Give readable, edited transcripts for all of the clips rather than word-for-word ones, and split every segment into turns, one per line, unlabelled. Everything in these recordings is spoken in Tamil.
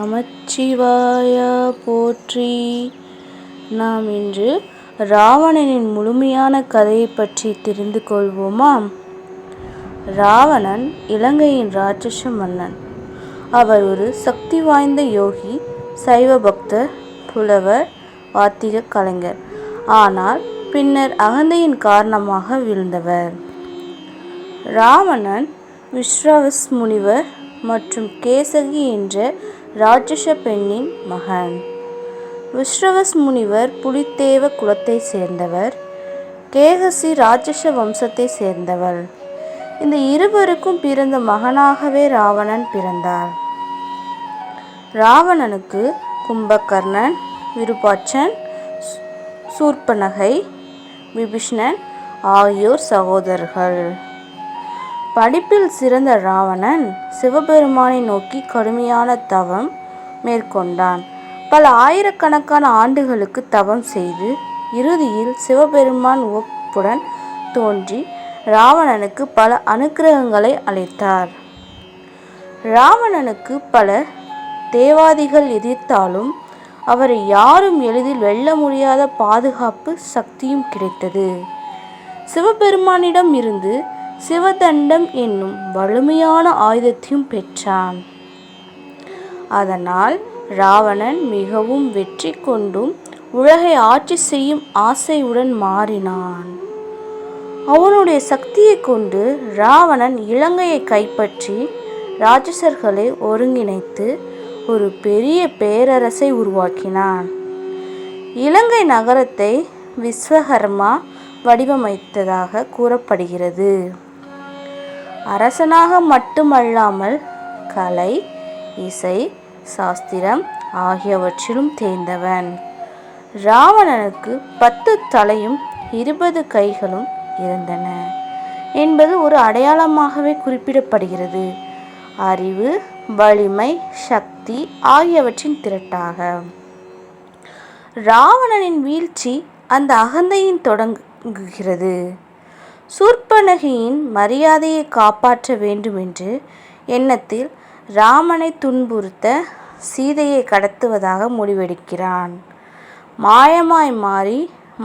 நமச்சிவாய போற்றி. நாம் இன்று ராவணனின் முழுமையான கதையை பற்றி தெரிந்து கொள்வோமா? ராவணன் இலங்கையின் ராட்சச மன்னன். அவர் ஒரு சக்தி வாய்ந்த யோகி, சைவ பக்தர், புலவர், வாத்திக கலைஞர். ஆனால் பின்னர் அகந்தையின் காரணமாக வீழ்ந்தவர். ராவணன் விஸ்ரவஸ் முனிவர் மற்றும் கேசகி என்ற ராட்சச பெண்ணின் மகன். விஸ்ரவஸ் முனிவர் புலித்தேவ குலத்தை சேர்ந்தவர். கேகசி ராட்சச வம்சத்தை சேர்ந்தவள். இந்த இருவருக்கும் பிறந்த மகனாகவே ராவணன் பிறந்தார். ராவணனுக்கு கும்பகர்ணன், விருபாட்சன், சூர்பனகை, விபீஷணன் ஆகியோர் சகோதரர்கள். படிப்பில் சிறந்த ராவணன் சிவபெருமானை நோக்கி கடுமையான தவம் மேற்கொண்டான். பல ஆயிரக்கணக்கான ஆண்டுகளுக்கு தவம் செய்து இறுதியில் சிவபெருமான் ஒப்புடன் தோன்றி ராவணனுக்கு பல அனுக்கிரகங்களை அளித்தார். ராவணனுக்கு பல தேவாதிகள் எதிர்த்தாலும் அவரை யாரும் எளிதில் வெல்ல முடியாத பாதுகாப்பு சக்தியும் கிடைத்தது. சிவபெருமானிடம் இருந்து சிவதண்டம் என்னும் வலிமையான ஆயுதத்தையும் பெற்றான். அதனால் ராவணன் மிகவும் வெற்றி கொண்டும் உலகை ஆட்சி செய்யும் ஆசையுடன் மாறினான். அவனுடைய சக்தியை கொண்டு ராவணன் இலங்கையை கைப்பற்றி ராட்சசர்களை ஒருங்கிணைத்து ஒரு பெரிய பேரரசை உருவாக்கினான். இலங்கை நகரத்தை விஸ்வகர்மா வடிவமைத்ததாக கூறப்படுகிறது. அரசனாக மட்டுமல்லாமல் கலை, இசை, சாஸ்திரம் ஆகியவற்றிலும் தேர்ந்தவன். ராவணனுக்கு 10 தலையும் 20 கைகளும் இருந்தன என்பது ஒரு அடையாளமாகவே குறிப்பிடப்படுகிறது. அறிவு, வலிமை, சக்தி ஆகியவற்றின் திரட்டாக. ராவணனின் வீழ்ச்சி அந்த அகந்தையின் தொடங்குகிறது. சூர்பனகையின் மரியாதையை காப்பாற்ற வேண்டுமென்று எண்ணத்தில் ராமனை துன்புறுத்த சீதையை கடத்துவதாக முடிவெடுக்கிறான். மாயமாய் மாறி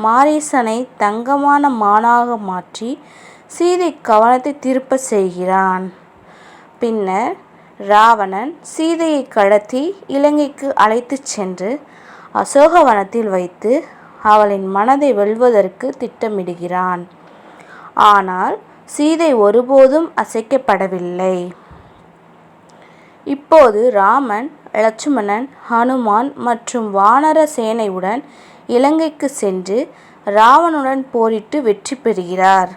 மாரீசனை தங்கமான மானாக மாற்றி சீதை கவனத்தை திருப்ப செய்கிறான். பின்னர் ராவணன் சீதையை கடத்தி இலங்கைக்கு அழைத்து சென்று அசோகவனத்தில் வைத்து அவளின் மனதை வெல்வதற்கு திட்டமிடுகிறான். ஆனால் சீதை ஒருபோதும் அசைக்கப்படவில்லை. இப்போது ராமன், லட்சுமணன், ஹனுமான் மற்றும் வானர சேனையுடன் இலங்கைக்கு சென்று ராவணனுடன் போரிட்டு வெற்றி பெறுகிறார்.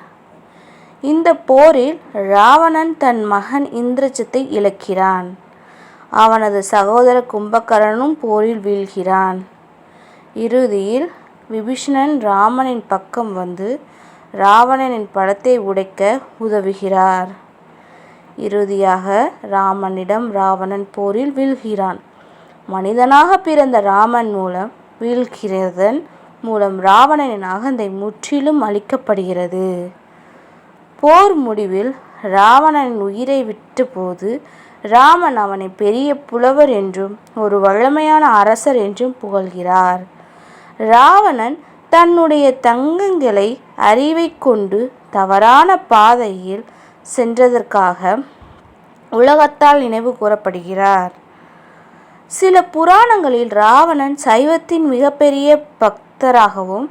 இந்த போரில் ராவணன் தன் மகன் இந்திரஜித்தை இழக்கிறான். அவனது சகோதர கும்பகர்ணனும் போரில் வீழ்கிறான். இறுதியில் விபீஷணன் ராமனின் பக்கம் வந்து ராவணனின் பலத்தை உடைக்க உதவுகிறார். இறுதியாக ராமனிடம் ராவணன் போரில் வீழ்கிறான். மனிதனாக பிறந்த ராமன் மூலம் வீழ்கிறதன் மூலம் ராவணனின் அகந்தை முற்றிலும் அழிக்கப்படுகிறது. போர் முடிவில் ராவணனின் உயிரை விட்டபோது ராமன் அவனை பெரிய புலவர் என்றும் ஒரு வலிமையான அரசர் என்றும் புகழ்கிறார். ராவணன் தன்னுடைய தங்கங்களை அறிவை கொண்டு தவறான பாதையில் சென்றதற்காக உலகத்தால் நினைவு கூறப்படுகிறார். சில புராணங்களில் ராவணன் சைவத்தின் மிகப்பெரிய பக்தராகவும்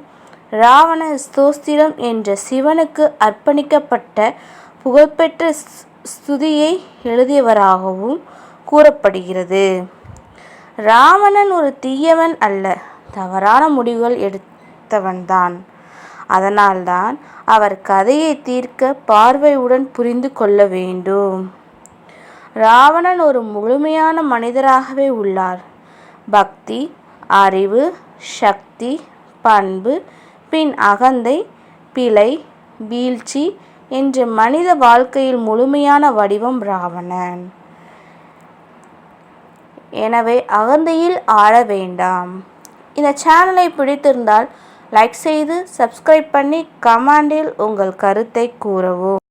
ராவண ஸ்தோத்திரம் என்ற சிவனுக்கு அர்ப்பணிக்கப்பட்ட புகழ்பெற்ற ஸ்துதியை எழுதியவராகவும் கூறப்படுகிறது. ராவணன் ஒரு தீயவன் அல்ல, தவறான முடிவுகள் எடுத்தவன்தான். அதனால்தான் அவர் கதையை தீர்க்க பார்வையுடன் புரிந்து கொள்ள வேண்டும். ராவணன் ஒரு முழுமையான மனிதராகவே உள்ளார். பக்தி, அறிவு, சக்தி, பண்பு, பின் அகந்தை, பிழை, வீழ்ச்சி என்ற மனித வாழ்க்கையில் முழுமையான வடிவம் ராவணன். எனவே அகந்தையில் ஆழ வேண்டாம். இந்த சேனலை பிடித்திருந்தால் லைக் செய்து சப்ஸ்கிரைப் பண்ணி கமெண்டில் உங்கள் கருத்தை கூறவும்.